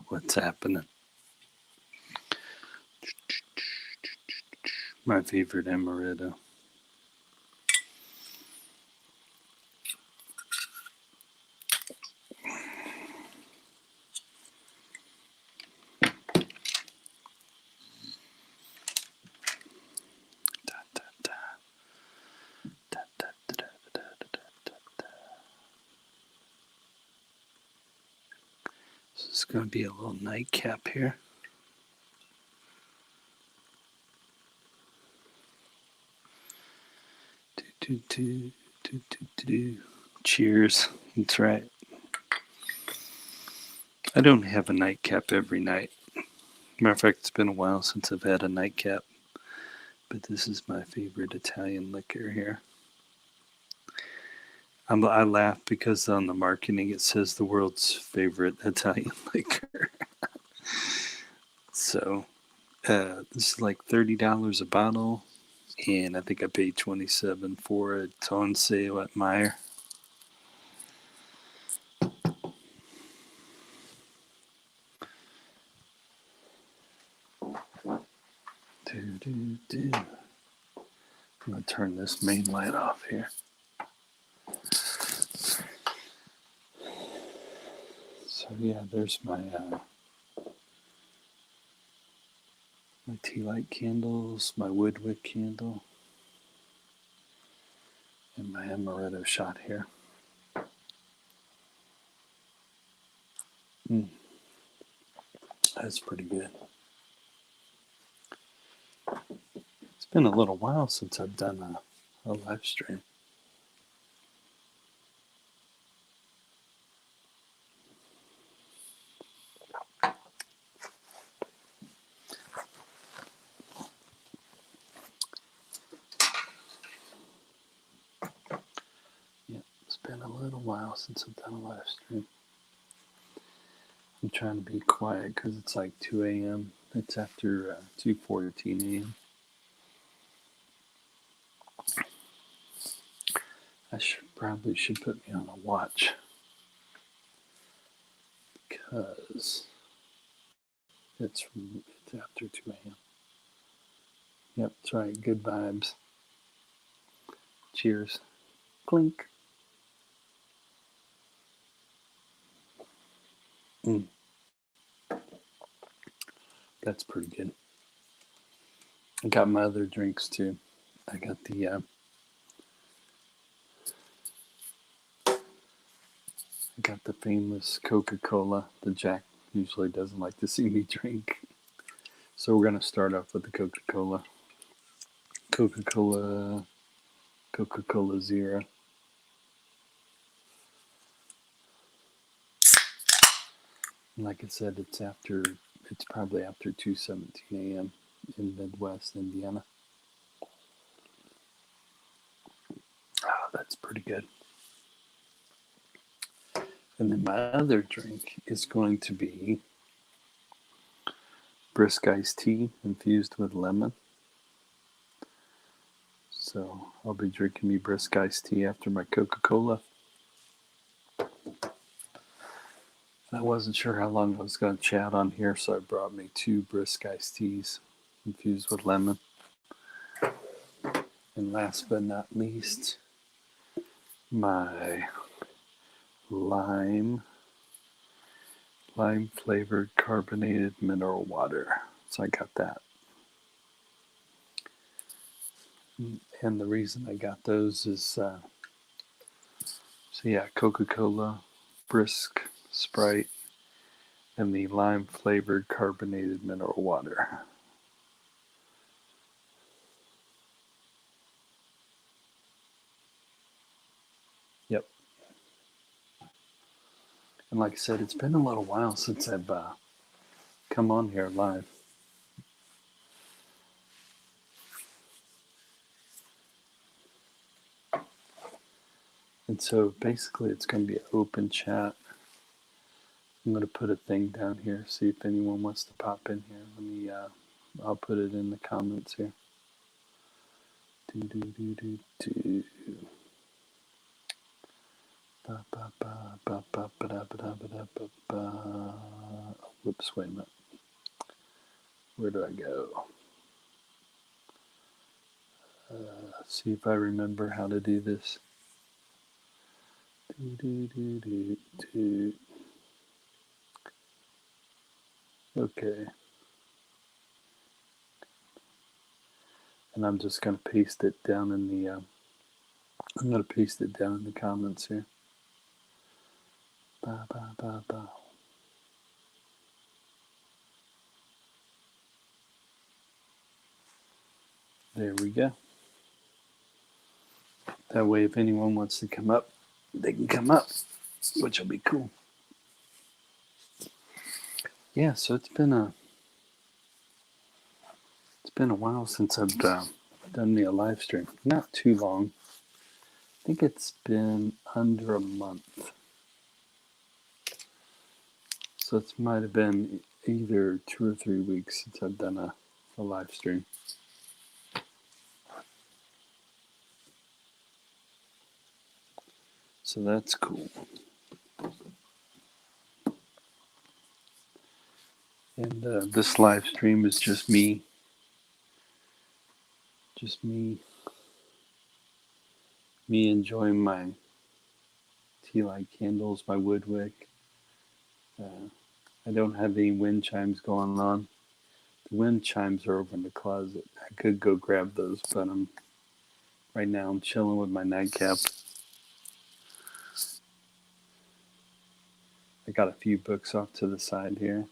What's happening? My favorite amaretto. So it's going to be a little nightcap here. Cheers. That's right. I don't have a nightcap every night. Matter of fact, it's been a while since I've had a nightcap. But this is my favorite Italian liquor here. I laugh because on the marketing it says the world's favorite Italian liquor. So this is like $30 a bottle, and I think I paid $27 for it. It's on sale at Meijer. I'm going to turn this main light off here. So yeah, there's my tea light candles, my wood wick candle, and my amaretto shot here. That's pretty good. It's been a little while since I've done a live stream. Yeah, it's been a little while since I've done a live stream. I'm trying to be quiet because it's like 2 a.m. It's after 2:14 a.m. I probably should put me on a watch because it's after 2 a.m. Yep, that's right. Good vibes. Cheers. Clink. That's pretty good. I got my other drinks too. I got the famous Coca-Cola that Jack usually doesn't like to see me drink. So we're gonna start off with the Coca-Cola. Coca-Cola Zero. And like I said, it's probably after 2:17 a.m. in Midwest Indiana. Oh, that's pretty good. And then my other drink is going to be brisk iced tea infused with lemon. So I'll be drinking me brisk iced tea after my Coca-Cola. I wasn't sure how long I was going to chat on here, so I brought me 2 brisk iced teas infused with lemon. And last but not least, my lime flavored carbonated mineral water. So I got that. And the reason I got those is, so yeah, Coca-Cola, Brisk, Sprite, and the lime flavored carbonated mineral water. Yep. And like I said, it's been a little while since I've come on here live. And so basically it's going to be an open chat. I'm going to put a thing down here, see if anyone wants to pop in here. Let me, I'll put it in the comments here. Whoops, wait a minute. Where do I go? See if I remember how to do this. Okay. And I'm just going to paste it down in the, I'm going to paste it down in the comments here. There we go. That way, if anyone wants to come up, they can come up, which will be cool. Yeah, so it's been a while since I've done the live stream. Not too long. I think it's been under a month. So it might have been either 2 or 3 weeks since I've done a live stream. So that's cool. And this live stream is just me. Just me enjoying my tea light candles, my wood wick. I don't have any wind chimes going on. The wind chimes are over in the closet. I could go grab those, but right now I'm chilling with my nightcap. I got a few books off to the side here.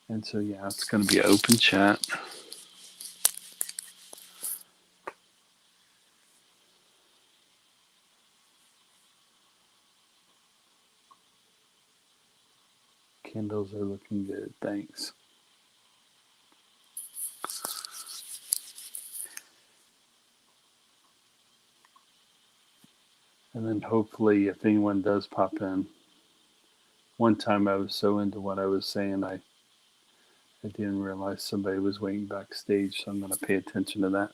And so yeah, it's going to be open chat. Candles are looking good, thanks. And then hopefully if anyone does pop in. One time I was so into what I was saying, I didn't realize somebody was waiting backstage, so I'm going to pay attention to that.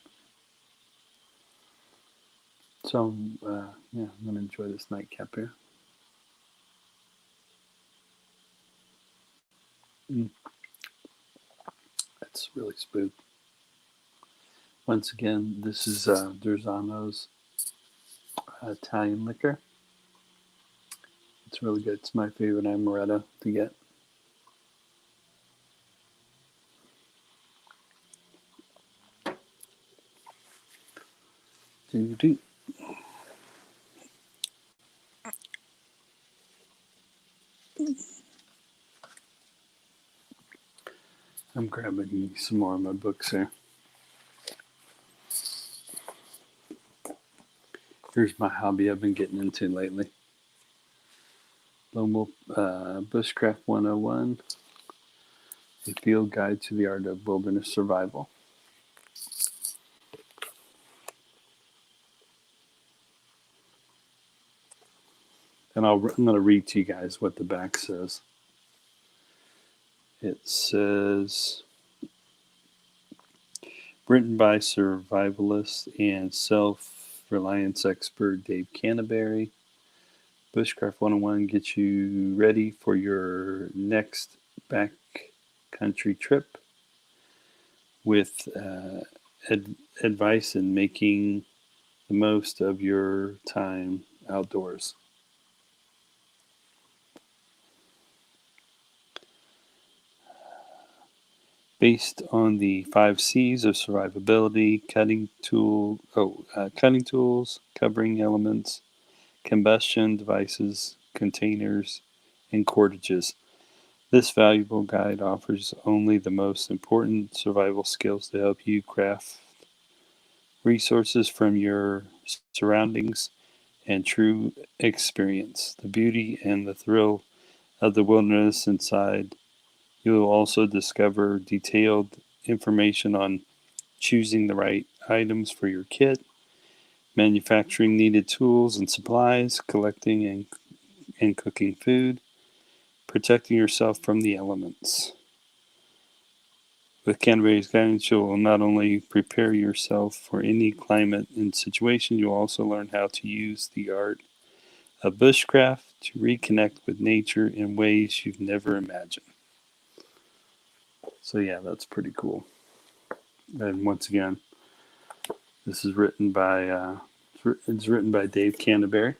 So, yeah, I'm going to enjoy this nightcap here. That's really smooth. Once again, this is Durzano's Italian liquor. It's really good. It's my favorite amaretto to get. Do-do. I'm grabbing some more of my books here. Here's my hobby I've been getting into lately. Lone Wolf Bushcraft 101, a field guide to the art of wilderness survival. And I'm going to read to you guys what the back says. It says, written by survivalist and self-reliance expert Dave Canterbury. Bushcraft 101 gets you ready for your next country trip with advice in making the most of your time outdoors. Based on the 5 C's of survivability: cutting tools, covering elements, combustion devices, containers, and cordages. This valuable guide offers only the most important survival skills to help you craft resources from your surroundings and true experience. The beauty and the thrill of the wilderness inside. You will also discover detailed information on choosing the right items for your kit, manufacturing needed tools and supplies, collecting and cooking food, protecting yourself from the elements. With Canterbury's guidance, you will not only prepare yourself for any climate and situation, you'll also learn how to use the art of bushcraft to reconnect with nature in ways you've never imagined. So yeah, that's pretty cool. And once again, this is written by Dave Canterbury.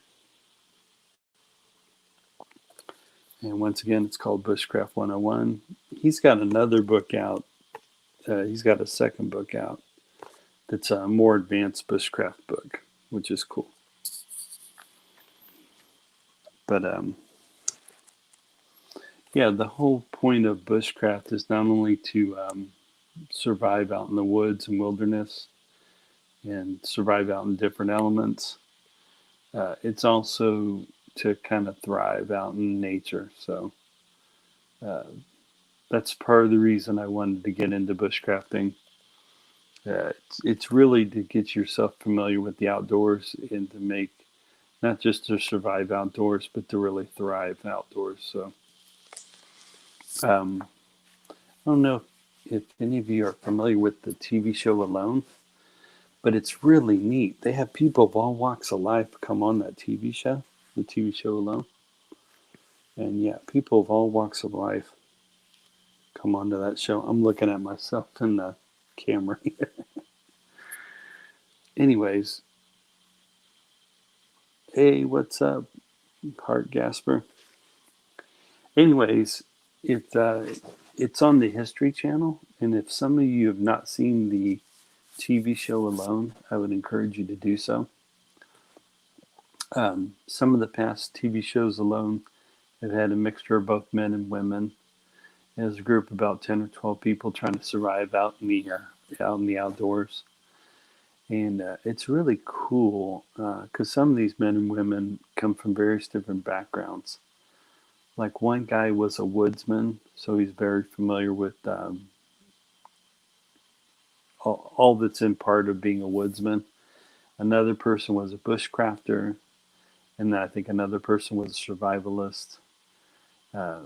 And once again, it's called Bushcraft 101. He's got another book out. He's got a second book out that's a more advanced bushcraft book, which is cool. But yeah, the whole point of bushcraft is not only to survive out in the woods and wilderness and survive out in different elements. It's also to kind of thrive out in nature. So that's part of the reason I wanted to get into bushcrafting. It's really to get yourself familiar with the outdoors and to make, not just to survive outdoors, but to really thrive outdoors. So I don't know if any of you are familiar with the TV show Alone, but it's really neat. They have people of all walks of life come on that TV show, the TV show Alone. And yeah, people of all walks of life come onto that show. I'm looking at myself in the camera here. Anyways, hey, what's up, Heart Gasper? Anyways, it's on the History Channel, and if some of you have not seen the TV show Alone, I would encourage you to do so. Some of the past TV shows Alone have had a mixture of both men and women. As a group of about 10 or 12 people trying to survive out in the outdoors. And it's really cool because some of these men and women come from various different backgrounds. Like one guy was a woodsman, so he's very familiar with all that's in part of being a woodsman. Another person was a bushcrafter, and I think another person was a survivalist.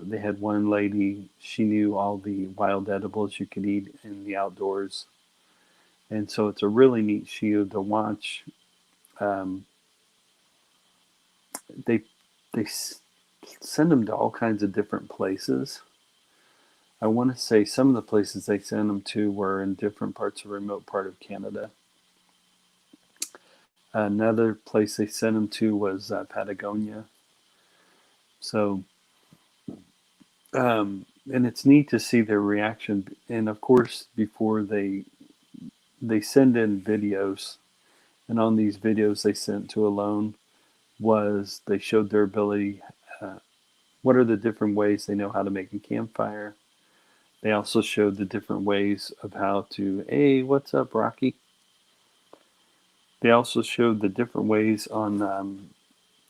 They had one lady, she knew all the wild edibles you could eat in the outdoors. And so it's a really neat show to watch. They send them to all kinds of different places. I want to say some of the places they sent them to were in different parts of a remote part of Canada. Another place they sent them to was Patagonia. So, and it's neat to see their reaction. And of course, before they send in videos, and on these videos they sent to Alone was they showed their ability, what are the different ways they know how to make a campfire. They also showed the different ways of how to, hey, what's up, Rocky? They also showed the different ways on,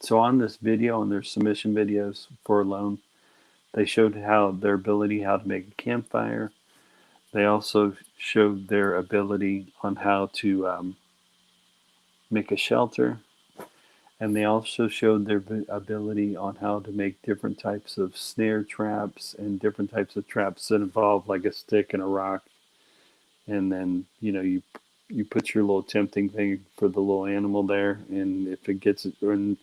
so on this video, on their submission videos for Alone, they showed how their ability how to make a campfire. They also showed their ability on how to make a shelter. And they also showed their ability on how to make different types of snare traps and different types of traps that involve like a stick and a rock. And then, you put your little tempting thing for the little animal there. And if it gets it, and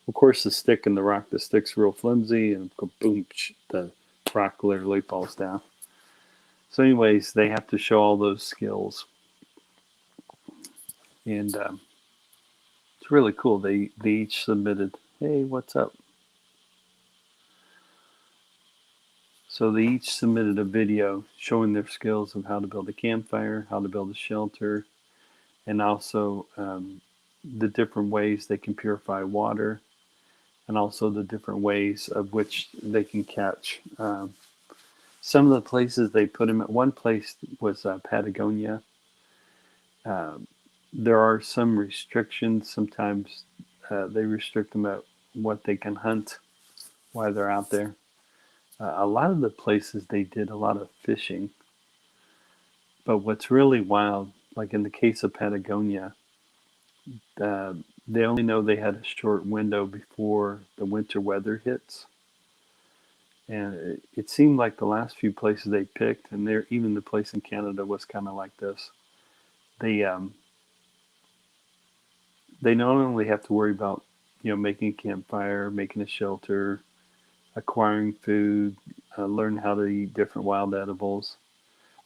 of course the stick and the stick's real flimsy and boom, the rock literally falls down. So anyways, they have to show all those skills. And it's really cool. They each submitted, hey, what's up? So they each submitted a video showing their skills of how to build a campfire, how to build a shelter, and also the different ways they can purify water, and also the different ways of which they can catch. Some of the places they put them at, one place was Patagonia. There are some restrictions. Sometimes they restrict them at what they can hunt while they're out there. A lot of the places they did a lot of fishing. But what's really wild, like in the case of Patagonia, they only know they had a short window before the winter weather hits. And it seemed like the last few places they picked, and there even the place in Canada was kind of like this. They not only have to worry about making a campfire, making a shelter, acquiring food, learn how to eat different wild edibles.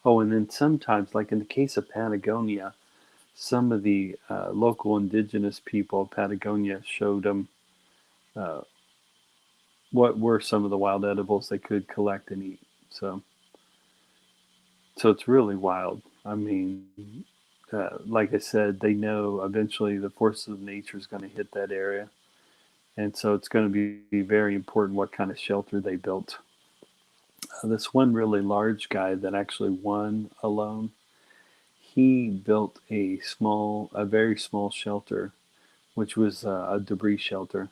Oh, and then sometimes, like in the case of Patagonia, some of the local indigenous people of Patagonia showed them what were some of the wild edibles they could collect and eat. So it's really wild. I mean, like I said, they know eventually the forces of nature is going to hit that area. And so it's going to be very important what kind of shelter they built. This one really large guy that actually won alone, he built a very small shelter, which was a debris shelter.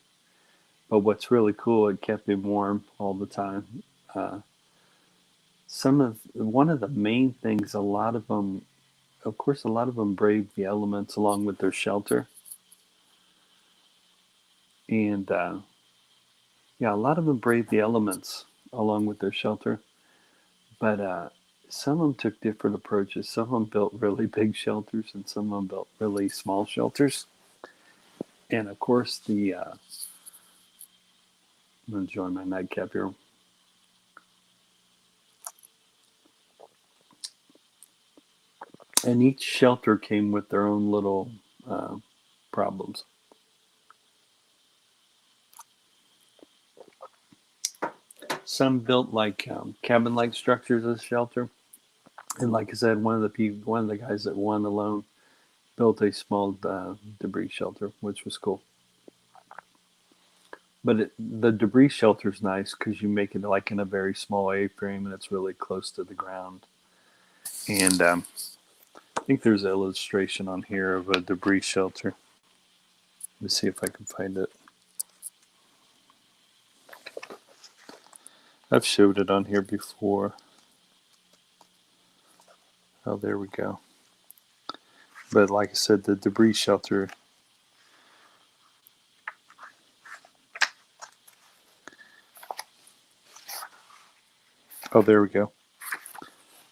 But what's really cool, it kept him warm all the time. One of the main things, a lot of them braved the elements along with their shelter. And yeah, a lot of them braved the elements along with their shelter. But some of them took different approaches. Some of them built really big shelters, and some of them built really small shelters. And of course, I'm going to join my nightcap here. And each shelter came with their own little problems. Some built like cabin-like structures as shelter, and like I said, one of the guys that won alone built a small debris shelter, which was cool. But the debris shelter is nice because you make it like in a very small A-frame, and it's really close to the ground. And I think there's an illustration on here of a debris shelter. Let me see if I can find it. I've showed it on here before. Oh, there we go. But like I said, the debris shelter. Oh, there we go.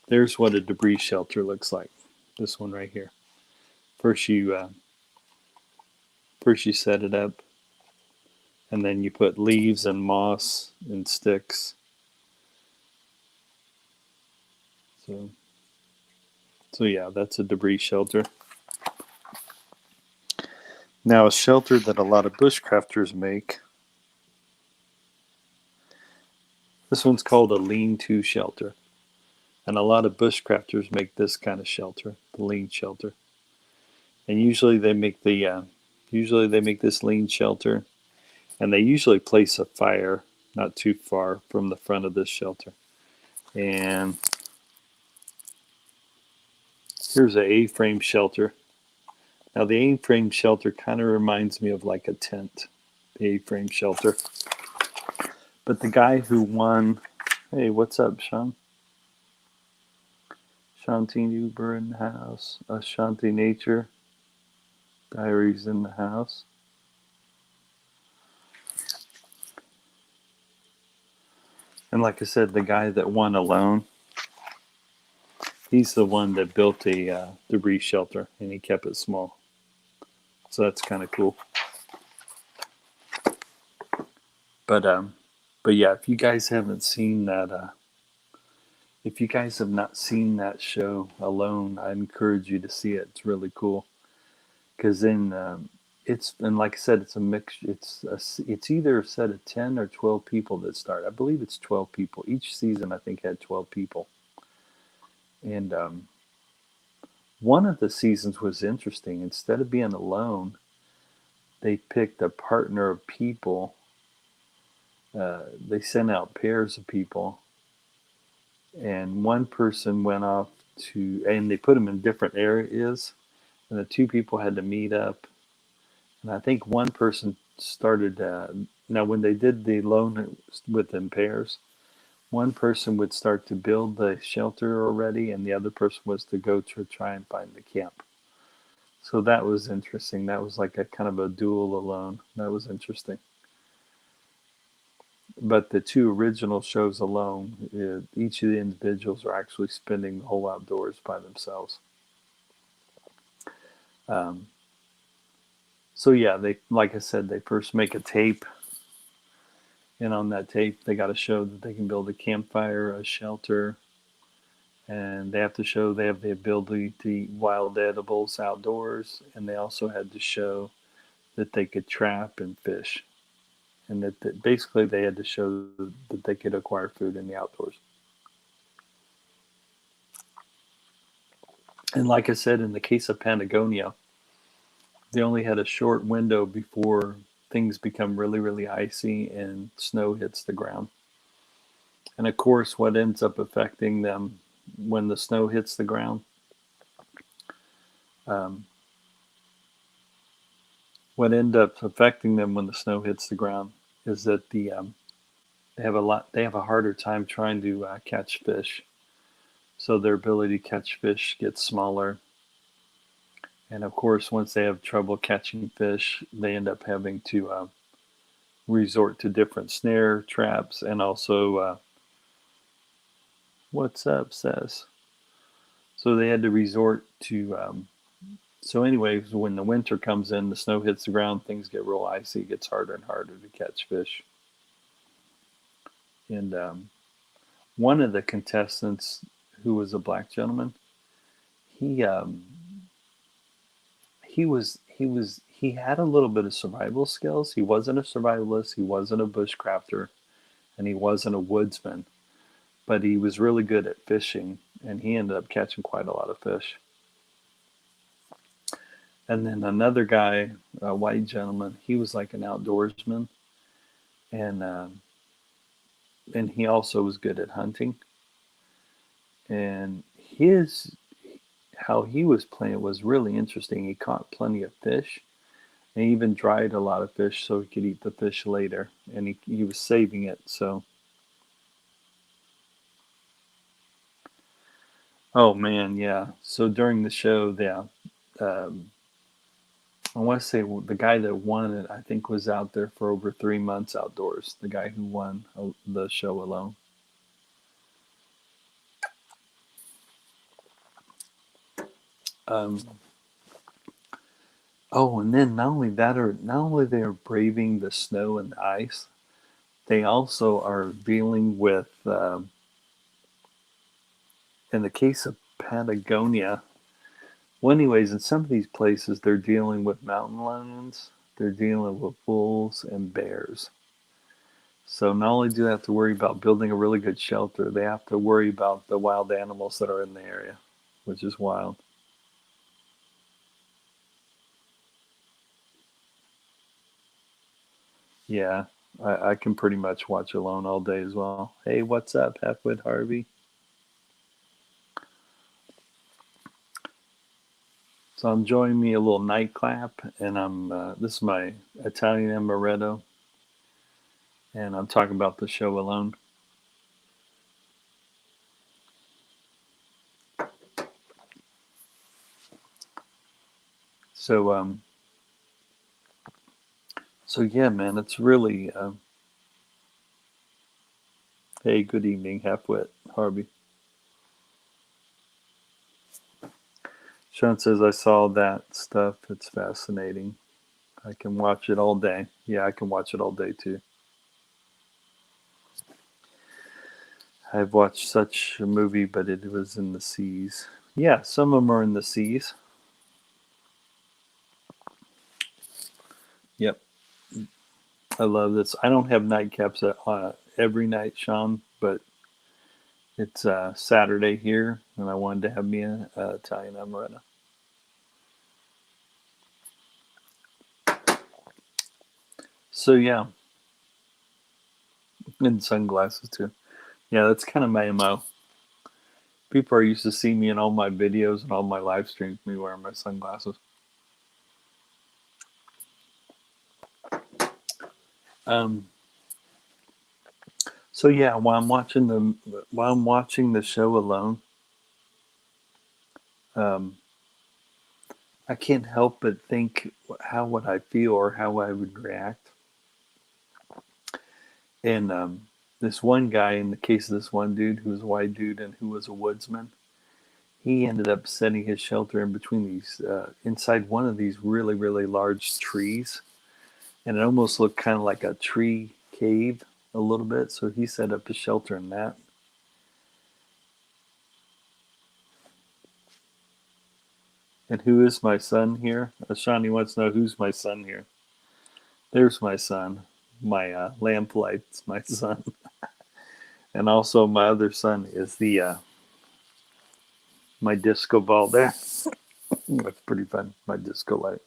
There's what a debris shelter looks like. This one right here. First you set it up, and then you put leaves and moss and sticks. So yeah, that's a debris shelter. Now a shelter that a lot of bushcrafters make. This one's called a lean-to shelter. And a lot of bushcrafters make this kind of shelter, the lean shelter. And usually they make this lean shelter, and they usually place a fire not too far from the front of this shelter. And here's an A-frame shelter. Now the A-frame shelter kind of reminds me of like a tent, the A-frame shelter. But the guy who won, hey, what's up, Sean? Shanti Uber in the house. Shanti Nature Diaries in the house. And like I said, the guy that won alone, he's the one that built a debris shelter, and he kept it small. So that's kind of cool. But yeah, if you guys haven't seen that If you guys have not seen that show Alone, I encourage you to see it. It's really cool because then it's, and like I said, it's a mix. It's either a set of 10 or 12 people that start. I believe it's 12 people. Each season, I think, had 12 people. And one of the seasons was interesting. Instead of being alone, they picked a partner of people. They sent out pairs of people, and one person went off and they put them in different areas, and the two people had to meet up. And I think one person started. Now, when they did the loan with them pairs, one person would start to build the shelter already, and the other person was to go to try and find the camp. So that was interesting. That was like a kind of a duel alone. That was interesting. But the two original shows alone, each of the individuals are actually spending the whole outdoors by themselves. Um, so yeah, they, like I said, they first make a tape, and on that tape they got to show that they can build a campfire, a shelter, and they have to show they have the ability to eat wild edibles outdoors, and they also had to show that they could trap and fish, and that basically they had to show that they could acquire food in the outdoors. And like I said, in the case of Patagonia, they only had a short window before things become really, really icy and snow hits the ground. And of course, what ends up affecting them when the snow hits the ground, um, what ends up affecting them when the snow hits the ground is that they have a harder time trying to catch fish. So their ability to catch fish gets smaller. And of course, once they have trouble catching fish, they end up having to resort to different snare traps, and also what's up, says. So they had to resort to. So, anyways, when the winter comes in, the snow hits the ground, things get real icy. It gets harder and harder to catch fish. And one of the contestants, who was a black gentleman, he he had a little bit of survival skills. He wasn't a survivalist. He wasn't a bushcrafter, and he wasn't a woodsman. But he was really good at fishing, and he ended up catching quite a lot of fish. And then another guy, a white gentleman, he was like an outdoorsman, and he also was good at hunting. And his how he was playing was really interesting. He caught plenty of fish, and he even dried a lot of fish so he could eat the fish later. And he was saving it. So, oh man, yeah. So during the show, yeah, um, I want to say the guy that won it, I think, was out there for over 3 months outdoors. The guy who won the show alone. Um, oh, and then not only they are braving the snow and the ice, they also are dealing with. In the case of Patagonia, well, anyways, in some of these places, they're dealing with mountain lions. They're dealing with wolves and bears. So not only do they have to worry about building a really good shelter, they have to worry about the wild animals that are in the area, which is wild. Yeah, I can pretty much watch Alone all day as well. Hey, what's up, Halfwit Harvey? So I'm enjoying me a little night clap, and this is my Italian amaretto, and I'm talking about the show Alone. So so yeah, man, it's really. Hey, good evening, Halfwit Harvey. Sean says I saw that stuff. It's fascinating. I can watch it all day. Yeah, I can watch it all day too. I've watched such a movie, but it was in the seas. Yeah, some of them are in the seas. Yep, I love this. I don't have nightcaps every night, Sean, but it's Saturday here, and I wanted to have me an Italian amaretto. So yeah, and sunglasses too. Yeah, that's kind of my MO. People are used to see me in all my videos and all my live streams, me wearing my sunglasses. Um, so yeah, while I'm watching the show alone, um, I can't help but think how would I feel or how I would react. And this one guy, in the case of this one dude who was a white dude and who was a woodsman, he ended up setting his shelter in between these, inside one of these really, really large trees. And it almost looked kind of like a tree cave a little bit. So he set up his shelter in that. And who is my son here? Shawnee wants to know who's my son here. There's my son. My lamplights, my son. And also my other son is the my disco ball there. That's pretty fun. My disco light.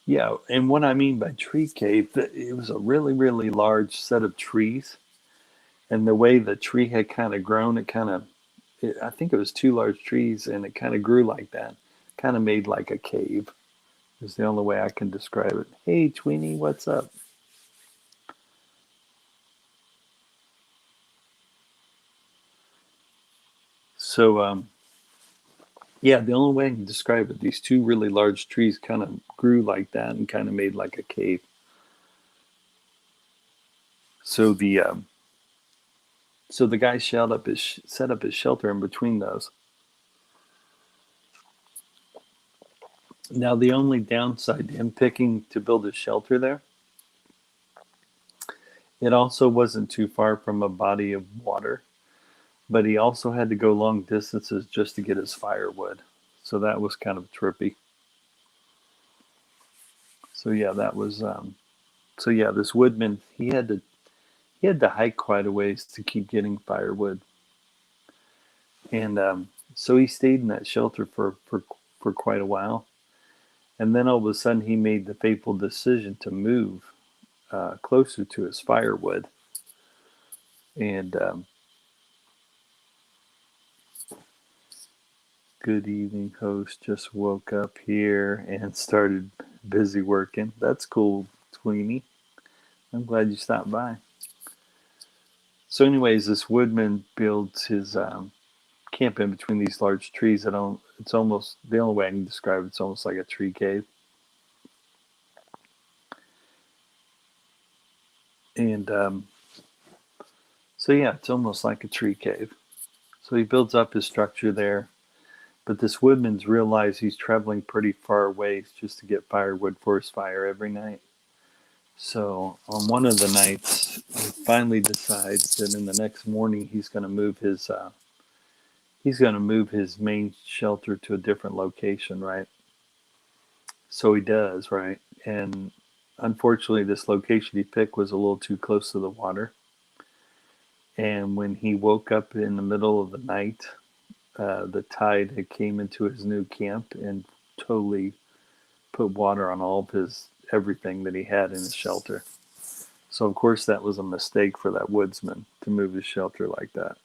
Yeah, and what I mean by tree cave, it was a really, really large set of trees, and the way the tree had kind of grown, I think it was two large trees, and it kind of grew like that, kind of made like a cave. Is the only way I can describe it. Hey, Tweenie, what's up? So, yeah, the only way I can describe it, these two really large trees kind of grew like that and kind of made like a cave. So the guy set up his shelter in between those. Now, the only downside to him picking to build a shelter there, it also wasn't too far from a body of water, but he also had to go long distances just to get his firewood. So that was kind of trippy. So yeah, that was so yeah, this woodman, he had to hike quite a ways to keep getting firewood. And so he stayed in that shelter for quite a while. And then all of a sudden he made the fateful decision to move closer to his firewood. And good evening, host. Just woke up here and started busy working. That's cool, Tweenie. I'm glad you stopped by. So, anyways, this woodman builds his camp in between these large trees. It's almost the only way I can describe it. It's almost like a tree cave. And so, yeah, it's almost like a tree cave. So he builds up his structure there. But this woodman's realized he's traveling pretty far ways just to get firewood for his fire every night. So on one of the nights, he finally decides that in the next morning he's going to move his main shelter to a different location, right? So he does, right? And unfortunately, this location he picked was a little too close to the water. And when he woke up in the middle of the night, the tide had came into his new camp and totally put water on all of his everything that he had in his shelter. So of course that was a mistake for that woodsman to move his shelter like that.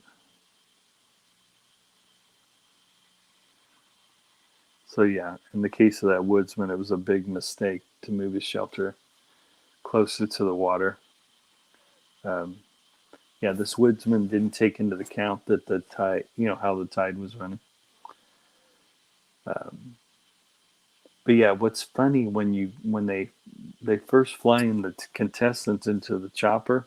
So yeah, in the case of that woodsman, it was a big mistake to move his shelter closer to the water. Um, yeah, this woodsman didn't take into account that the tide, how the tide was running. Um, but yeah, what's funny when they first fly in the contestants into the chopper.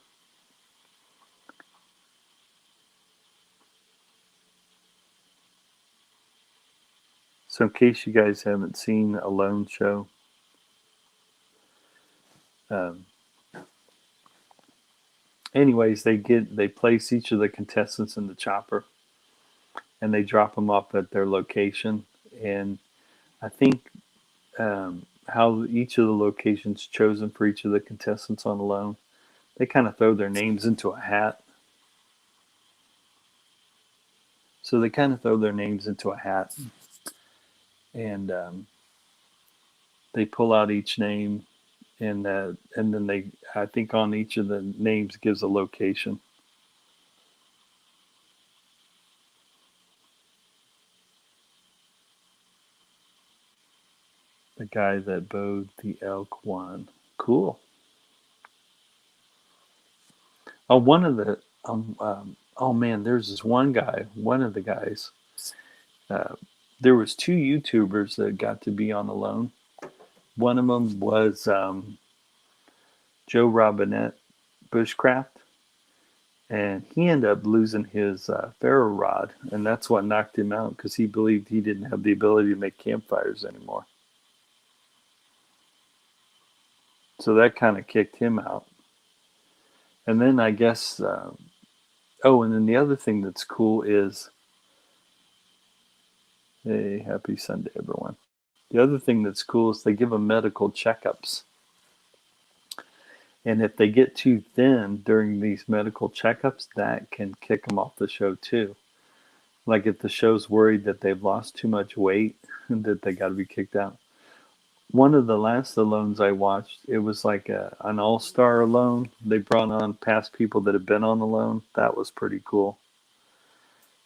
So in case you guys haven't seen Alone show, anyways, they place each of the contestants in the chopper, and they drop them off at their location. And I think how each of the locations chosen for each of the contestants on Alone, they kind of throw their names into a hat. So they kind of throw their names into a hat, and they pull out each name, and then they, I think, on each of the names gives a location. The guy that bowed the elk won. Cool. Oh, one of the oh man, there's this one guy. One of the guys. There was two YouTubers that got to be on Alone. One of them was Joe Robinette Bushcraft, and he ended up losing his ferro rod, and that's what knocked him out because he believed he didn't have the ability to make campfires anymore. So that kind of kicked him out. And then I guess, oh, and then the other thing that's cool is, hey, happy Sunday, everyone. The other thing that's cool is they give them medical checkups. And if they get too thin during these medical checkups, that can kick them off the show too. Like if the show's worried that they've lost too much weight, that they got to be kicked out. One of the last Alones I watched, it was like an all-star Alone. They brought on past people that have been on Alone. That was pretty cool.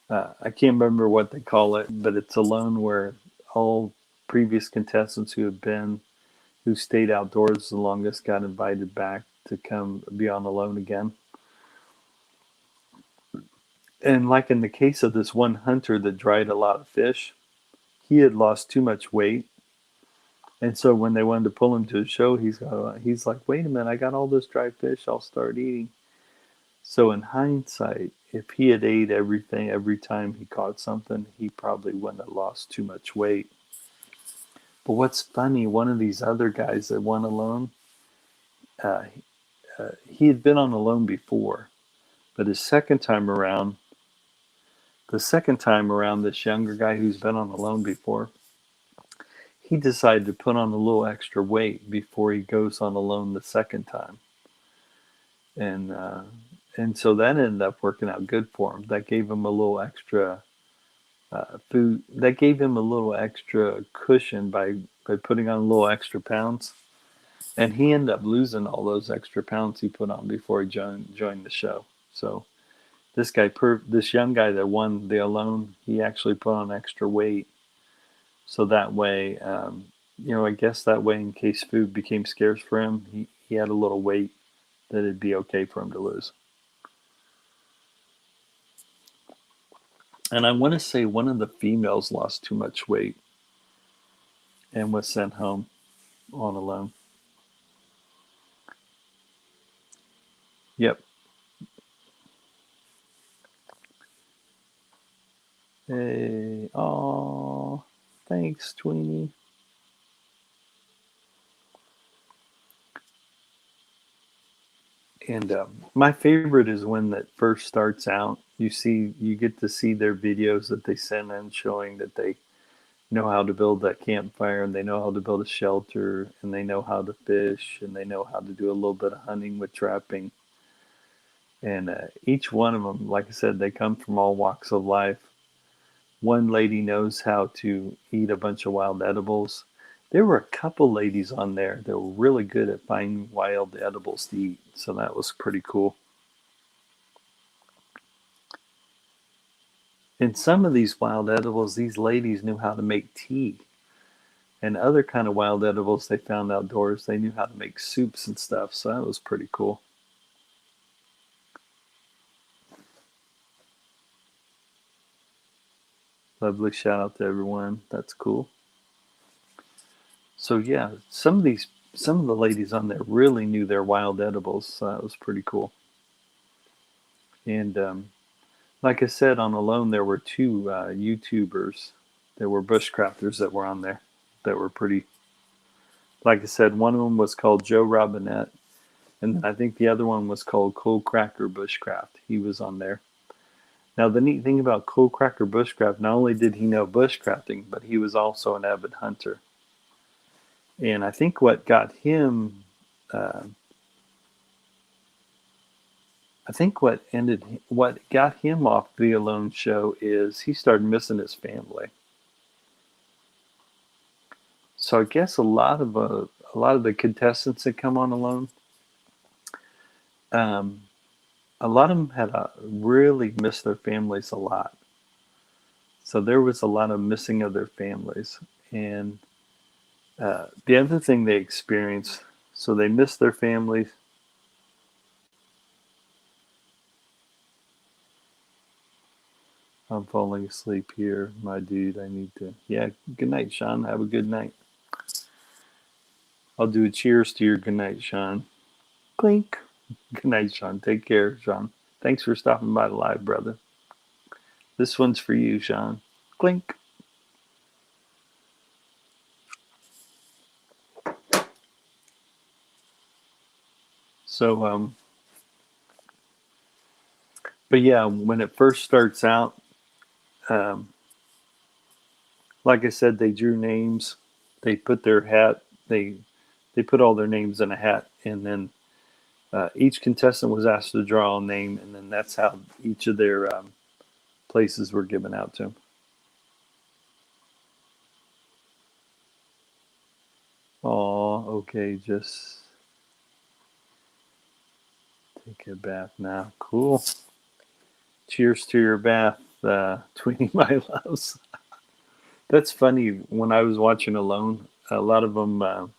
I can't remember what they call it, but it's Alone where all previous contestants who stayed outdoors the longest got invited back to come be on Alone again. And like in the case of this one hunter that dried a lot of fish, he had lost too much weight. And so when they wanted to pull him to a show, he's like, wait a minute, I got all this dried fish, I'll start eating. So in hindsight, if he had ate everything every time he caught something, he probably wouldn't have lost too much weight. But what's funny, one of these other guys that won Alone, he had been on Alone before, but the second time around, this younger guy who's been on Alone before, he decided to put on a little extra weight before he goes on Alone the second time. And so that ended up working out good for him. That gave him a little extra food. That gave him a little extra cushion by putting on a little extra pounds. And he ended up losing all those extra pounds he put on before he joined the show. So this young guy that won the Alone, he actually put on extra weight. So that way, I guess that way, in case food became scarce for him, he had a little weight that it'd be okay for him to lose. And I want to say one of the females lost too much weight and was sent home on Alone. Yep. Hey, aw, thanks, Tweenie. And my favorite is when that first starts out. You get to see their videos that they send in showing that they know how to build that campfire, and they know how to build a shelter, and they know how to fish, and they know how to do a little bit of hunting with trapping. And each one of them, like I said, they come from all walks of life. One lady knows how to eat a bunch of wild edibles. There were a couple ladies on there that were really good at finding wild edibles to eat, so that was pretty cool. In some of these wild edibles, these ladies knew how to make tea. And other kind of wild edibles they found outdoors, they knew how to make soups and stuff, so that was pretty cool. Lovely shout out to everyone. That's cool. So yeah, some of the ladies on there really knew their wild edibles, so that was pretty cool. And like I said, on Alone there were two YouTubers There were bushcrafters that were on there that were pretty. Like I said, one of them was called Joe Robinette, and I think the other one was called Cold Cracker Bushcraft. He was on there. Now, the neat thing about Cold Cracker Bushcraft, not only did he know bushcrafting, but he was also an avid hunter. And I think what got him, what got him off the Alone show is he started missing his family. So I guess a lot of the contestants that come on Alone, a lot of them had really missed their families a lot. So there was a lot of missing of their families. And the other thing they experienced, so they missed their families. I'm falling asleep here, my dude. I need to. Yeah, good night, Sean. Have a good night. I'll do a cheers to your good night, Sean. Clink. Good night, Sean. Take care, Sean. Thanks for stopping by the live, brother. This one's for you, Sean. Clink. So, but yeah, when it first starts out, like I said, they drew names. They put their hat. They put all their names in a hat, and then each contestant was asked to draw a name, and then that's how each of their places were given out to them. Oh, okay, just take a bath now. Cool. Cheers to your bath, Tweety, my loves. That's funny. When I was watching Alone, a lot of them.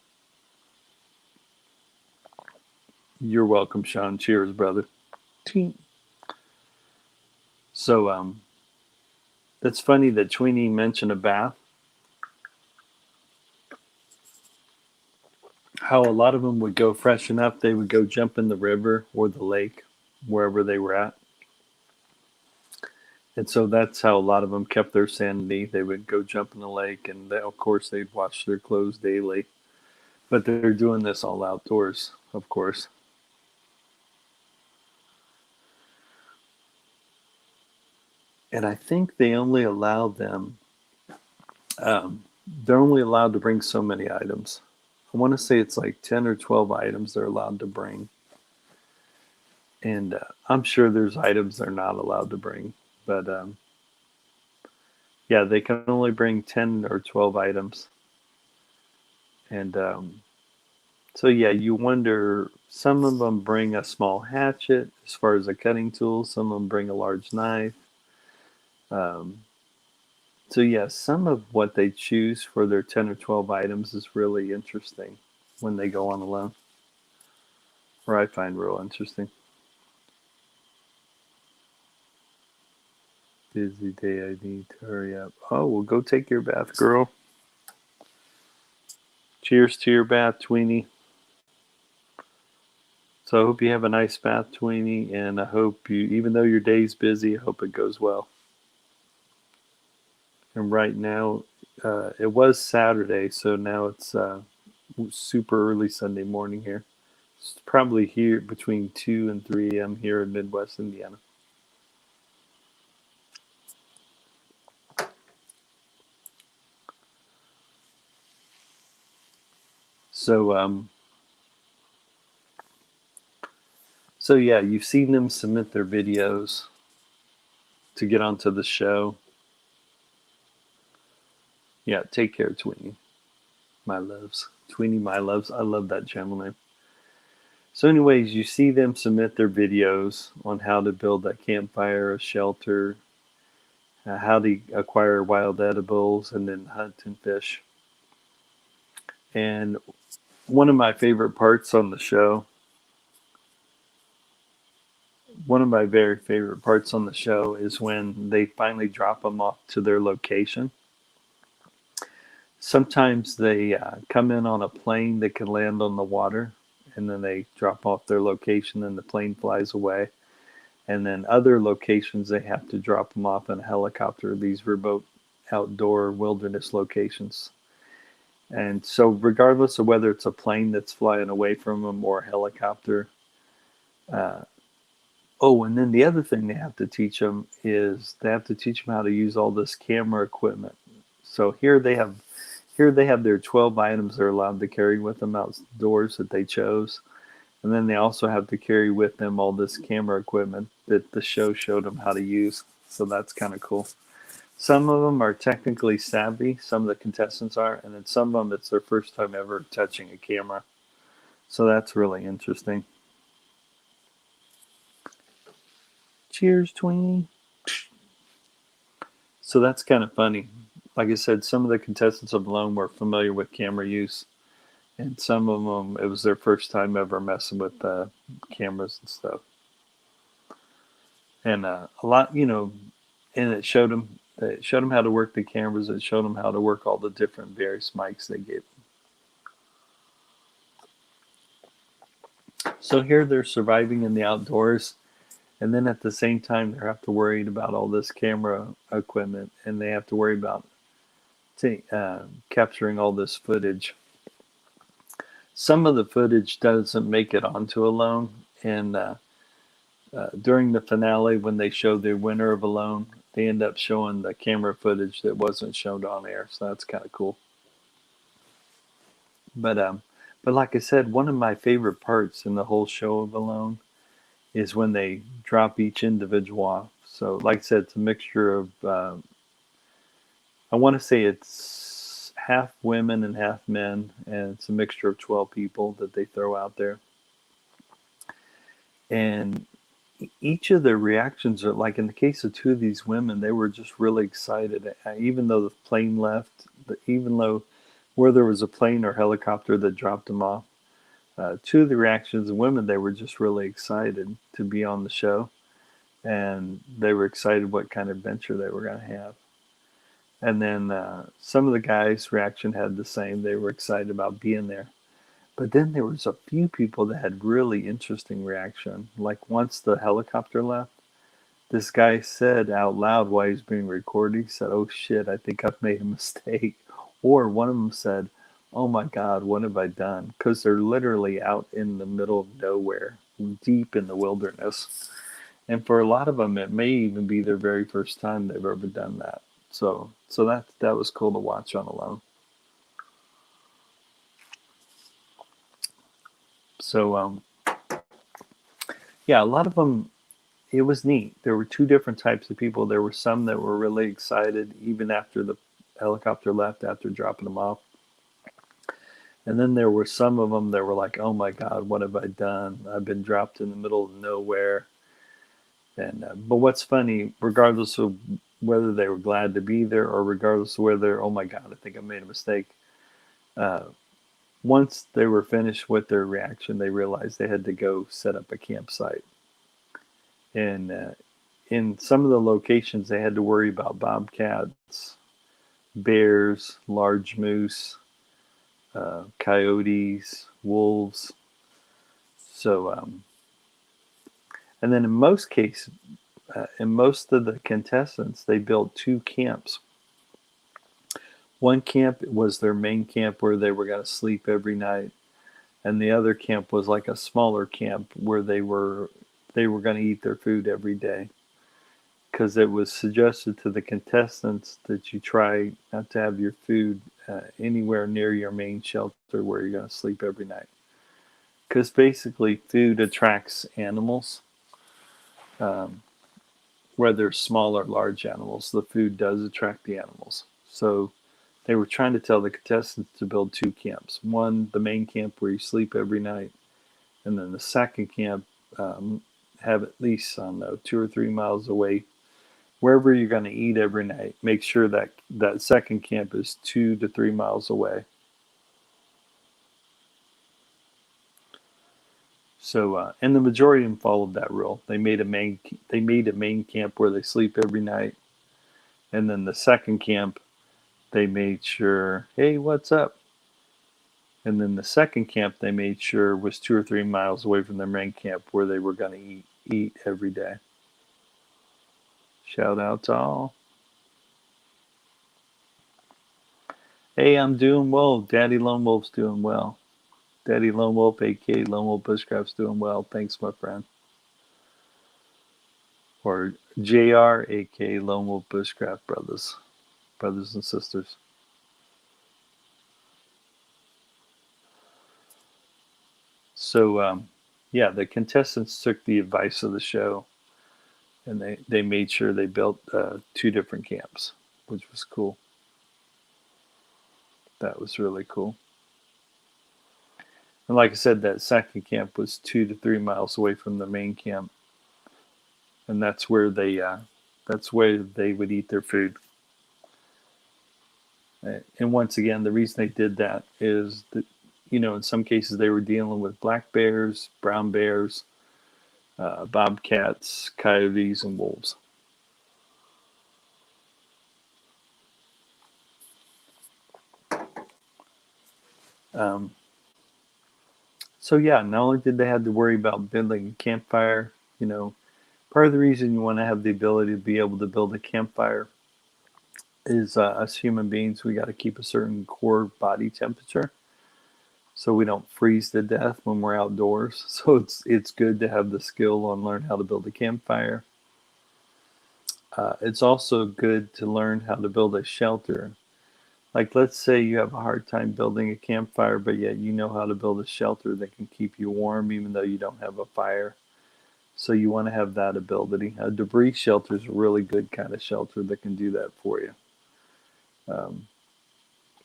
You're welcome, Sean. Cheers, brother. So, that's funny that Tweety mentioned a bath. How a lot of them would go freshen up. They would go jump in the river or the lake, wherever they were at. And so that's how a lot of them kept their sanity. They would go jump in the lake, and they, of course, they'd wash their clothes daily. But they're doing this all outdoors, of course. And I think they only allow them, they're only allowed to bring so many items. I want to say it's like 10 or 12 items they're allowed to bring. And I'm sure there's items they're not allowed to bring. But yeah, they can only bring 10 or 12 items. And so, yeah, you wonder, some of them bring a small hatchet as far as a cutting tool. Some of them bring a large knife. So, yeah, some of what they choose for their 10 or 12 items is really interesting when they go on Alone, or I find real interesting. Busy day, I need to hurry up. Oh, well, go take your bath, girl. Cheers to your bath, Tweeny. So I hope you have a nice bath, Tweeny, and I hope you, even though your day's busy, I hope it goes well. And right now, it was Saturday, so now it's super early Sunday morning here. It's probably here between 2 and 3 a.m. here in Midwest Indiana. So, so yeah, you've seen them submit their videos to get onto the show. Yeah, take care, Tweeny. My loves. Tweeny, my loves. I love that channel name. So anyways, you see them submit their videos on how to build a campfire, a shelter, how to acquire wild edibles, and then hunt and fish. And one of my favorite parts on the show, one of my very favorite parts on the show is when they finally drop them off to their location. Sometimes they come in on a plane that can land on the water, and then they drop off their location and the plane flies away. And then other locations, they have to drop them off in a helicopter, these remote outdoor wilderness locations. And so, regardless of whether it's a plane that's flying away from them or a helicopter, uh, oh, and then the other thing they have to teach them is they have to teach them how to use all this camera equipment. So here they have their 12 items they're allowed to carry with them outdoors that they chose. And then they also have to carry with them all this camera equipment that the show showed them how to use. So that's kind of cool. Some of them are technically savvy, some of the contestants are, and then some of them it's their first time ever touching a camera. So that's really interesting. Cheers, Tweenie. So that's kind of funny. Like I said, some of the contestants of Alone were familiar with camera use, and some of them it was their first time ever messing with cameras and stuff. And a lot, and it showed them how to work the cameras. It showed them how to work all the different various mics they gave them. So here they're surviving in the outdoors, and then at the same time they have to worry about all this camera equipment, and they have to worry about capturing all this footage. Some of the footage doesn't make it onto Alone, and during the finale, when they show the winner of Alone, they end up showing the camera footage that wasn't shown on air. So that's kind of cool. But like I said, one of my favorite parts in the whole show of Alone is when they drop each individual off. So, like I said, it's a mixture of I want to say it's half women and half men, and it's a mixture of 12 people that they throw out there. And each of their reactions are like in the case of two of these women, they were just really excited. Even though the plane left, even though where there was a plane or helicopter that dropped them off, two of the reactions of women, they were just really excited to be on the show. And they were excited what kind of adventure they were going to have. And then some of the guys' reaction had the same. They were excited about being there. But then there was a few people that had really interesting reaction. Like once the helicopter left, this guy said out loud while he was being recorded, he said, "Oh shit, I think I've made a mistake." Or one of them said, "Oh my God, what have I done?" Because they're literally out in the middle of nowhere, deep in the wilderness. And for a lot of them, it may even be their very first time they've ever done that. So that was cool to watch on Alone. So yeah, a lot of them. It was neat. There were two different types of people. There were some that were really excited even after the helicopter left, after dropping them off. And then there were some of them that were like, "Oh my God, what have I done? I've been dropped in the middle of nowhere." And but what's funny, regardless of whether they were glad to be there or regardless of whether, "Oh my God, I think I made a mistake," uh, once they were finished with their reaction, they realized they had to go set up a campsite. And in some of the locations, they had to worry about bobcats, bears, large moose, coyotes, wolves. So, and then in most of the contestants, they built two camps. One camp was their main camp where they were going to sleep every night, and the other camp was like a smaller camp where they were going to eat their food every day. Because it was suggested to the contestants that you try not to have your food anywhere near your main shelter where you're going to sleep every night. Because basically, food attracts animals, whether small or large animals. The food does attract the animals. So they were trying to tell the contestants to build two camps. One, the main camp where you sleep every night, and then the second camp, have at least, I don't know, 2 or 3 miles away. Wherever you're going to eat every night, make sure that that second camp is 2 to 3 miles away. So, and the majority of them followed that rule. They made a main camp where they sleep every night, and then the second camp, they made sure, "Hey, what's up?" And then the second camp they made sure was 2 or 3 miles away from their main camp where they were going to eat every day. Shout out to all. Hey, I'm doing well. Daddy Lone Wolf's doing well. Daddy Lone Wolf, aka Lone Wolf Bushcraft's doing well. Thanks, my friend. Or JR, aka Lone Wolf Bushcraft brothers and sisters. So, yeah, the contestants took the advice of the show, and they made sure they built two different camps, which was cool. That was really cool. And like I said, that second camp was 2 to 3 miles away from the main camp, and that's where they would eat their food. And once again, the reason they did that is that, in some cases they were dealing with black bears, brown bears, bobcats, coyotes, and wolves. Um, so yeah, not only did they have to worry about building a campfire, part of the reason you want to have the ability to be able to build a campfire is us human beings, we got to keep a certain core body temperature so we don't freeze to death when we're outdoors. So it's good to have the skill on learn how to build a campfire. It's also good to learn how to build a shelter. Like, let's say you have a hard time building a campfire, but yet you know how to build a shelter that can keep you warm even though you don't have a fire. So you want to have that ability. A debris shelter is a really good kind of shelter that can do that for you. Um,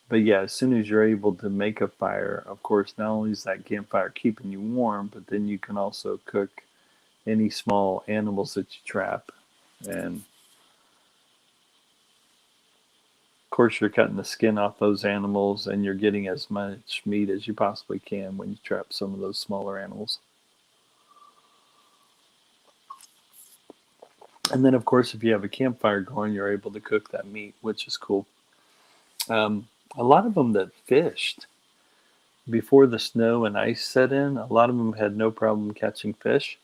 but yeah, as soon as you're able to make a fire, of course, not only is that campfire keeping you warm, but then you can also cook any small animals that you trap. And of course, you're cutting the skin off those animals and you're getting as much meat as you possibly can when you trap some of those smaller animals. And then, of course, if you have a campfire going, you're able to cook that meat, which is cool. A lot of them that fished before the snow and ice set in, a lot of them had no problem catching fish.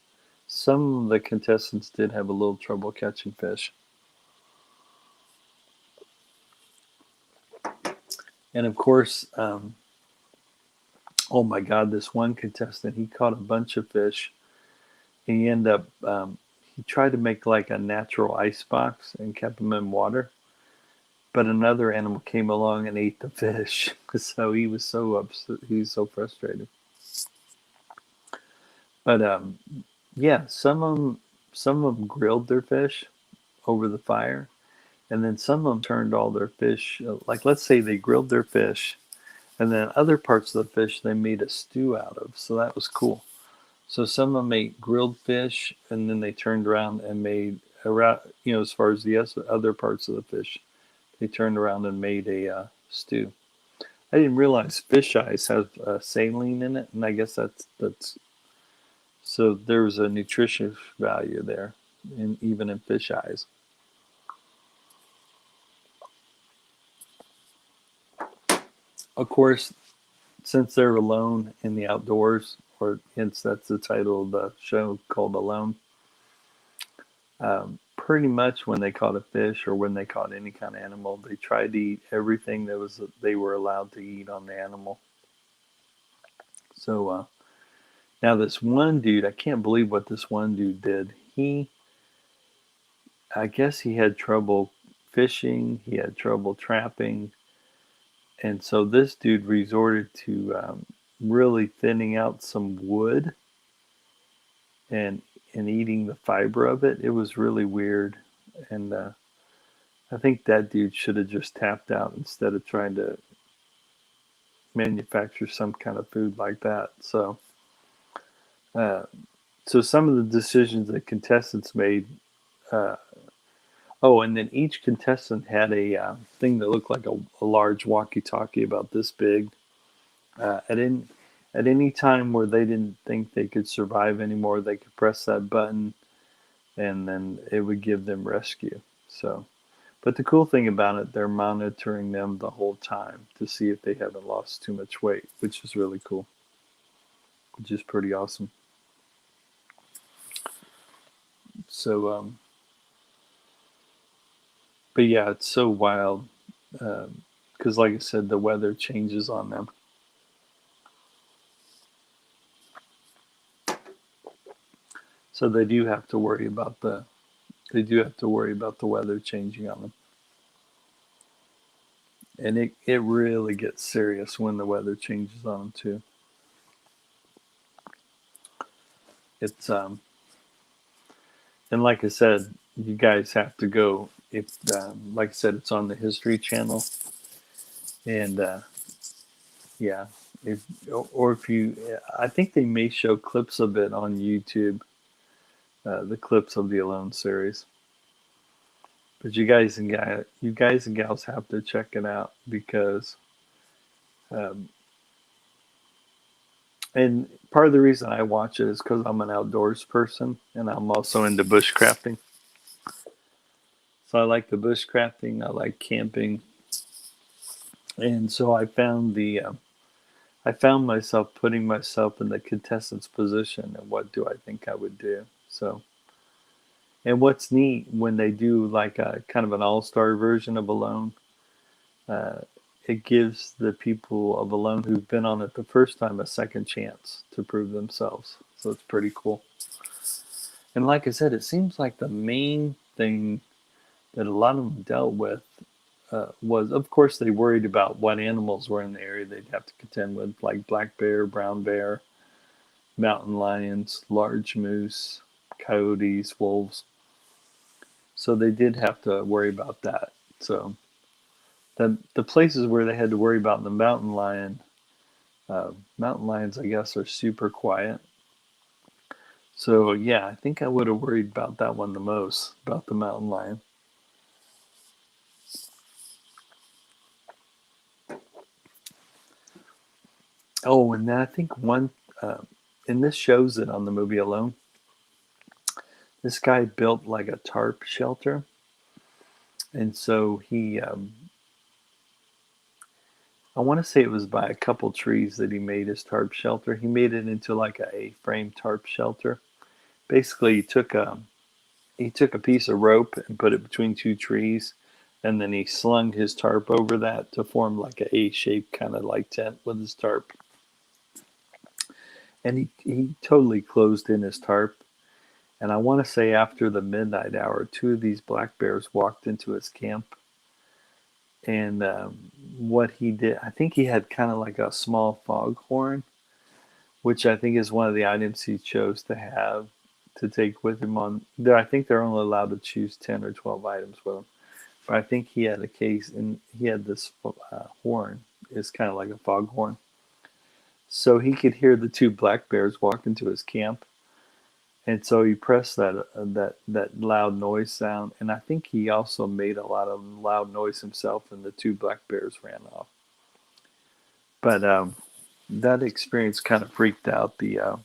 Some of the contestants did have a little trouble catching fish. And of course, oh my God, this one contestant, he caught a bunch of fish. He ended up, he tried to make like a natural ice box and kept them in water. But another animal came along and ate the fish. So he was so upset. He was so frustrated. But yeah, some of them grilled their fish over the fire, and then some of them turned all their fish. Like, let's say they grilled their fish, and then other parts of the fish they made a stew out of. So that was cool. So some of them ate grilled fish, and then they turned around and made around, as far as the other parts of the fish, they turned around and made a stew. I didn't realize fish eyes have saline in it, and I guess that's so there's a nutritious value there, even in fish eyes. Of course, since they're alone in the outdoors, or hence that's the title of the show called Alone. Pretty much when they caught a fish or when they caught any kind of animal, they tried to eat everything that was they were allowed to eat on the animal. So now this one dude, I can't believe what this one dude did. I guess he had trouble fishing, he had trouble trapping, and so this dude resorted to really thinning out some wood and eating the fiber of it. It was really weird, and I think that dude should have just tapped out instead of trying to manufacture some kind of food like that. Uh, so some of the decisions that contestants made. Uh, oh, and then each contestant had a thing that looked like a large walkie-talkie about this big. At any time where they didn't think they could survive anymore, they could press that button, and then it would give them rescue. So, but the cool thing about it, they're monitoring them the whole time to see if they haven't lost too much weight, which is really cool, which is pretty awesome. So, but yeah, it's so wild because because, like I said, the weather changes on them. So they do have to worry about the weather changing on them. And it really gets serious when the weather changes on them too. It's and like I said, you guys have to go. If like I said, it's on the History Channel, and yeah, if or if you, I think they may show clips of it on YouTube, the clips of the Alone series. But you guys and gals have to check it out because, um, and part of the reason I watch it is because I'm an outdoors person and I'm also into bushcrafting. So I like the bushcrafting, I like camping, and so I found myself putting myself in the contestant's position and what do I think I would do. So, and what's neat when they do like a kind of an all-star version of Alone, uh, it gives the people of Alone who've been on it the first time a second chance to prove themselves. So it's pretty cool. And like I said, it seems like the main thing that a lot of them dealt with was, of course, they worried about what animals were in the area they'd have to contend with, like black bear, brown bear, mountain lions, large moose, coyotes, wolves. So they did have to worry about that. So the places where they had to worry about the mountain lions, I guess, are super quiet. So yeah, I think I would have worried about that one the most, about the mountain lion. Oh, and then I think one, and this shows it on the movie Alone. This guy built like a tarp shelter, and so I want to say it was by a couple trees that he made his tarp shelter. He made it into like a A-frame tarp shelter. Basically, he took a piece of rope and put it between two trees, and then he slung his tarp over that to form like a A-shaped kind of like tent with his tarp. And he totally closed in his tarp. And I want to say after the midnight hour, two of these black bears walked into his camp. And what he did, I think he had kind of like a small foghorn, which I think is one of the items he chose to have to take with him on there. I think they're only allowed to choose 10 or 12 items with him. But I think he had a case and he had this horn. It's kind of like a foghorn. So he could hear the two black bears walk into his camp. And so he pressed that loud noise sound, and I think he also made a lot of loud noise himself, and the two black bears ran off. But that experience kind of freaked out the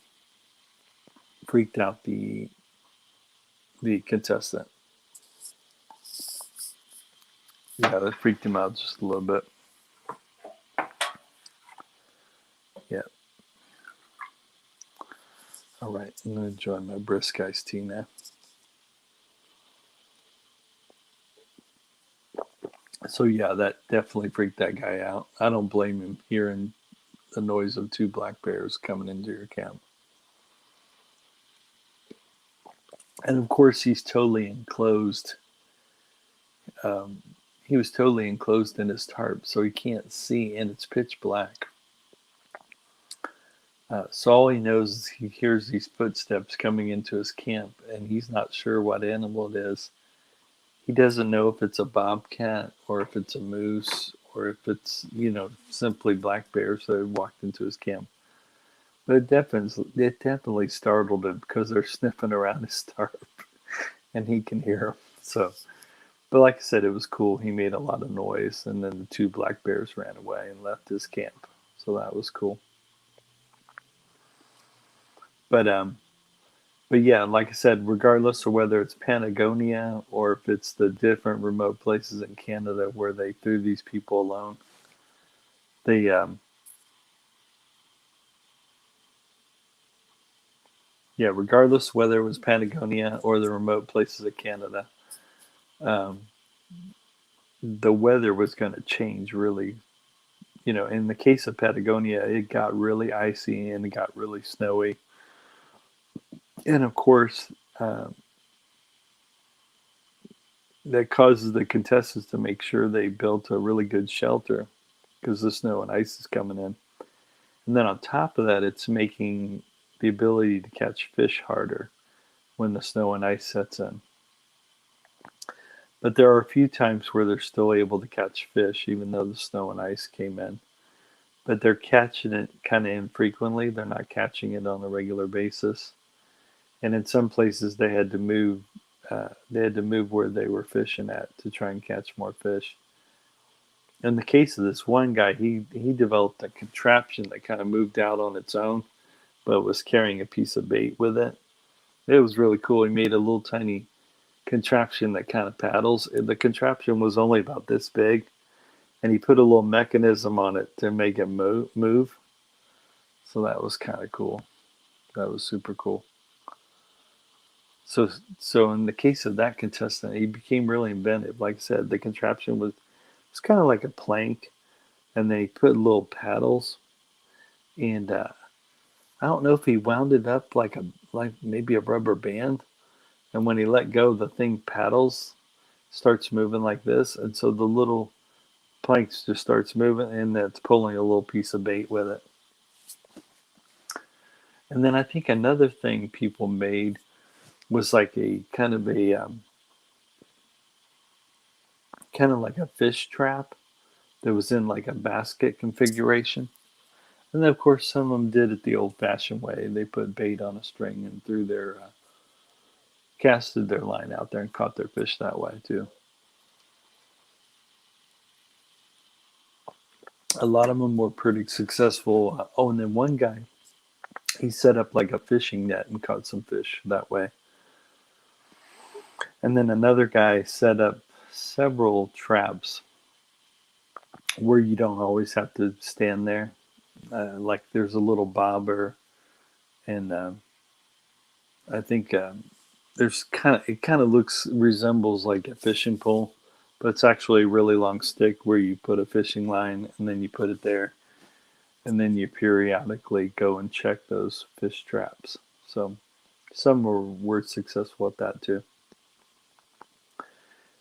contestant. Yeah, that freaked him out just a little bit. Yeah. All right, I'm gonna enjoy my brisk iced tea now. So yeah, that definitely freaked that guy out. I don't blame him hearing the noise of two black bears coming into your camp. And of course, he's totally enclosed. Um, he was totally enclosed in his tarp, so he can't see, and it's pitch black. So all he knows is he hears these footsteps coming into his camp, and he's not sure what animal it is. He doesn't know if it's a bobcat or if it's a moose or if it's, simply black bears that have walked into his camp. But it definitely startled him because they're sniffing around his tarp, and he can hear them. So, but like I said, it was cool. He made a lot of noise, and then the two black bears ran away and left his camp. So that was cool. But yeah, like I said, regardless of whether it's Patagonia or if it's the different remote places in Canada where they threw these people alone, they yeah, regardless whether it was Patagonia or the remote places of Canada, um, the weather was going to change really. In the case of Patagonia, it got really icy and it got really snowy. And of course, that causes the contestants to make sure they built a really good shelter because the snow and ice is coming in. And then on top of that, it's making the ability to catch fish harder when the snow and ice sets in. But there are a few times where they're still able to catch fish, even though the snow and ice came in. But they're catching it kind of infrequently. They're not catching it on a regular basis. And in some places, they had to move. They had to move where they were fishing at to try and catch more fish. In the case of this one guy, he developed a contraption that kind of moved out on its own, but was carrying a piece of bait with it. It was really cool. He made a little tiny contraption that kind of paddles. The contraption was only about this big, and he put a little mechanism on it to make it move. So that was kind of cool. That was super cool. So in the case of that contestant, he became really inventive. Like I said, the contraption was kind of like a plank, and they put little paddles, and I don't know if he wound it up like maybe a rubber band, and when he let go, the thing paddles, starts moving like this, and so the little planks just starts moving, and that's pulling a little piece of bait with it. And then I think another thing people made was like a kind of like a fish trap that was in like a basket configuration. And then of course some of them did it the old-fashioned way. They put bait on a string and threw their casted their line out there and caught their fish that way too. A lot of them were pretty successful. Oh, and then one guy, he set up like a fishing net and caught some fish that way. And then another guy set up several traps where you don't always have to stand there. Like there's a little bobber, and I think there's it kind of resembles like a fishing pole, but it's actually a really long stick where you put a fishing line and then you put it there, and then you periodically go and check those fish traps. So some were successful at that too.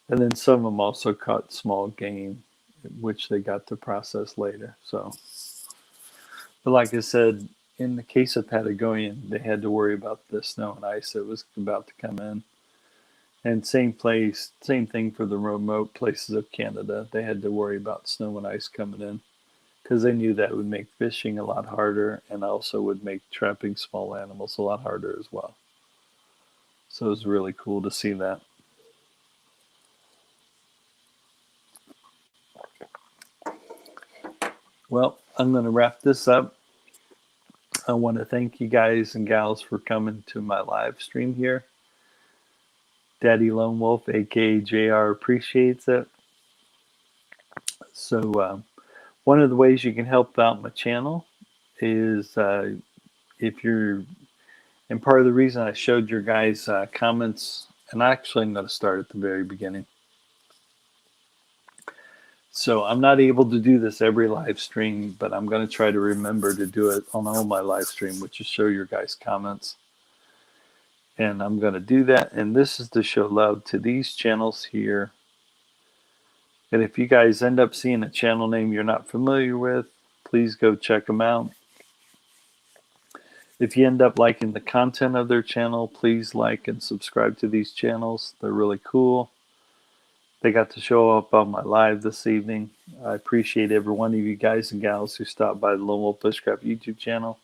And then some of them also caught small game, which they got to process later. So, but like I said, in the case of Patagonia, they had to worry about the snow and ice that was about to come in. And same thing for the remote places of Canada. They had to worry about snow and ice coming in because they knew that would make fishing a lot harder and also would make trapping small animals a lot harder as well. So it was really cool to see that. Well, I'm going to wrap this up. I want to thank you guys and gals for coming to my live stream here. Daddy Lone Wolf, aka JR, appreciates it. So one of the ways you can help out my channel is if you're, and part of the reason I showed your guys' comments, and actually I'm going to start at the very beginning. So I'm not able to do this every live stream, but I'm going to try to remember to do it on all my live stream, which is show your guys' comments. And I'm going to do that. And this is to show love to these channels here. And if you guys end up seeing a channel name you're not familiar with, please go check them out. If you end up liking the content of their channel, please like and subscribe to these channels. They're really cool. They got to show up on my live this evening. I appreciate every one of you guys and gals who stopped by the Lone Wolf Bushcraft YouTube channel.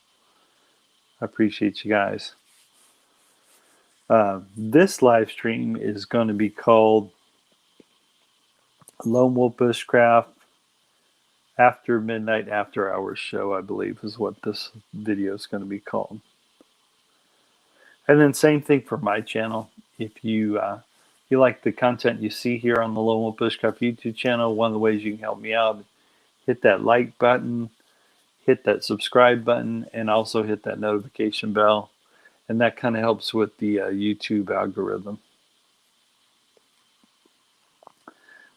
I appreciate you guys. This live stream is going to be called Lone Wolf Bushcraft After Midnight After Hours Show, I believe is what this video is going to be called. And then same thing for my channel. If you like the content you see here on the Lone Wolf Bushcraft YouTube channel, one of the ways you can help me out, hit that like button, hit that subscribe button, and also hit that notification bell. And that kind of helps with the YouTube algorithm.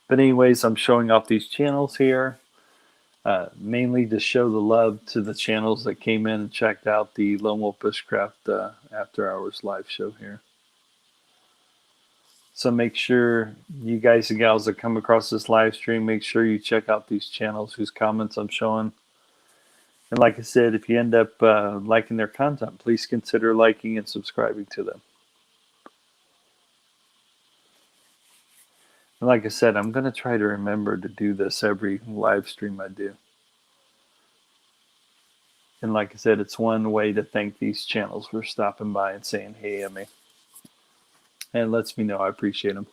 But anyways, I'm showing off these channels here, mainly to show the love to the channels that came in and checked out the Lone Wolf Bushcraft After Hours live show here. So make sure you guys and gals that come across this live stream, make sure you check out these channels whose comments I'm showing. And like I said, if you end up liking their content, please consider liking and subscribing to them. And like I said, I'm going to try to remember to do this every live stream I do. And like I said, it's one way to thank these channels for stopping by and saying hey at me. And it lets me know I appreciate them.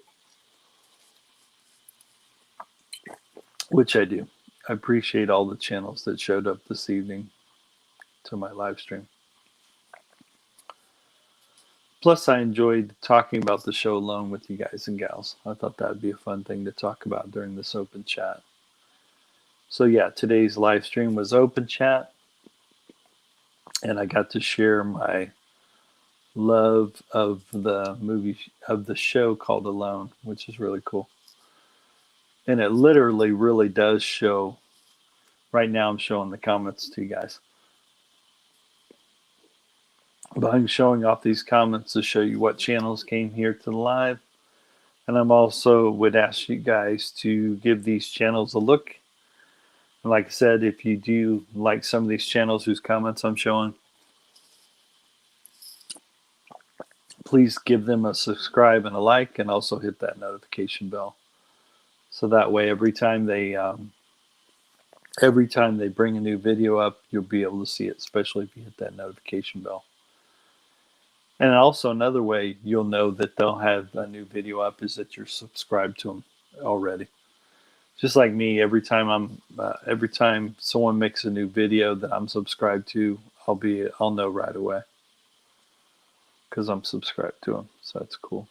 Which I do. I appreciate all the channels that showed up this evening to my live stream. Plus, I enjoyed talking about the show alone with you guys and gals. I thought that would be a fun thing to talk about during this open chat. So yeah, today's live stream was open chat. And I got to share my love of the movie, of the show called Alone, which is really cool. And it literally really does show. Right now I'm showing the comments to you guys. But I'm showing off these comments to show you what channels came here to the live. And I'm also would ask you guys to give these channels a look. And like I said, if you do like some of these channels whose comments I'm showing, please give them a subscribe and a like, and also hit that notification bell. So that way, every time they bring a new video up, you'll be able to see it, especially if you hit that notification bell. And also another way you'll know that they'll have a new video up is that you're subscribed to them already. Just like me, every time someone makes a new video that I'm subscribed to, I'll know right away because I'm subscribed to them. So that's cool.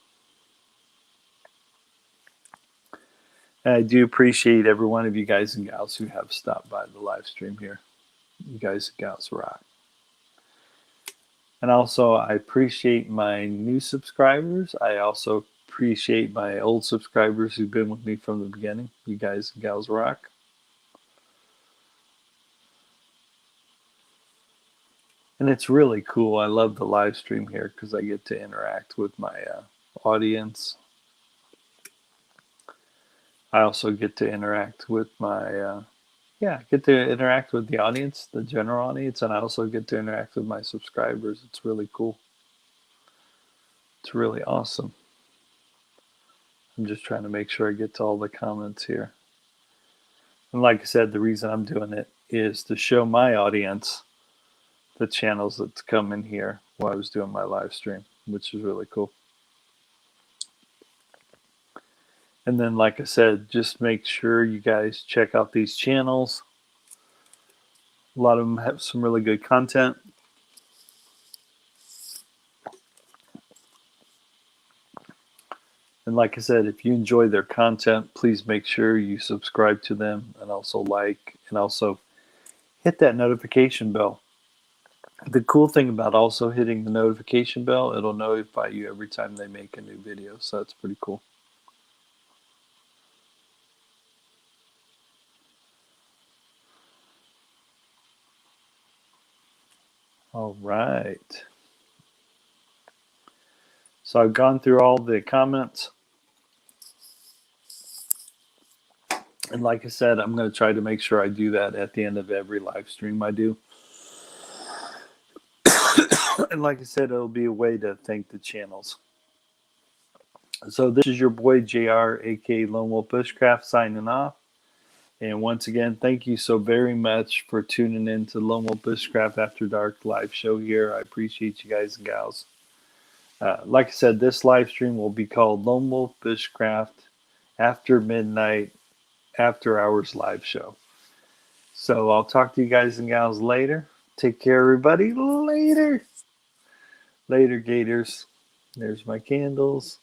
And I do appreciate every one of you guys and gals who have stopped by the live stream here. You guys and gals rock. And also, I appreciate my new subscribers. I also appreciate my old subscribers who've been with me from the beginning. You guys and gals rock. And it's really cool. I love the live stream here because I get to interact with my audience. I also get to interact with my, get to interact with the audience, the general audience, and I also get to interact with my subscribers. It's really cool. It's really awesome. I'm just trying to make sure I get to all the comments here. And like I said, the reason I'm doing it is to show my audience the channels that's come in here while I was doing my live stream, which is really cool. And then, like I said, just make sure you guys check out these channels. A lot of them have some really good content. And like I said, if you enjoy their content, please make sure you subscribe to them and also like, and also hit that notification bell. The cool thing about also hitting the notification bell, it'll notify you every time they make a new video. So that's pretty cool. All right. So I've gone through all the comments. And like I said, I'm going to try to make sure I do that at the end of every live stream I do. And like I said, it'll be a way to thank the channels. So this is your boy JR, aka Lone Wolf Bushcraft, signing off. And once again, thank you so very much for tuning in to Lone Wolf Bushcraft After Dark live show here. I appreciate you guys and gals. Like I said, this live stream will be called Lone Wolf Bushcraft After Midnight After Hours live show. So I'll talk to you guys and gals later. Take care, everybody. Later. Later, Gators. There's my candles.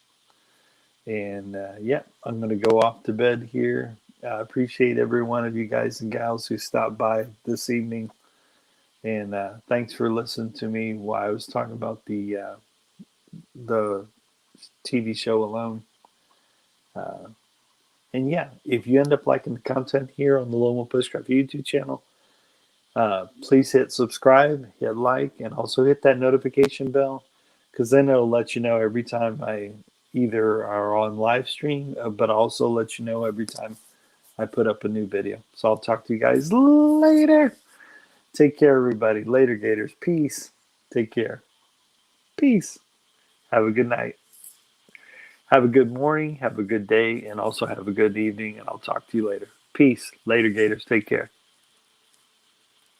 And I'm going to go off to bed here. I appreciate every one of you guys and gals who stopped by this evening. And thanks for listening to me while I was talking about the TV show Alone. And yeah, if you end up liking the content here on the Lone Wolf Bushcraft YouTube channel, please hit subscribe, hit like, and also hit that notification bell, because then it'll let you know every time I either are on live stream, but also let you know every time I put up a new video. So I'll talk to you guys later. Take care, everybody. Later, Gators. Peace. Take care. Peace. Have a good night. Have a good morning. Have a good day. And also have a good evening. And I'll talk to you later. Peace. Later, Gators. Take care.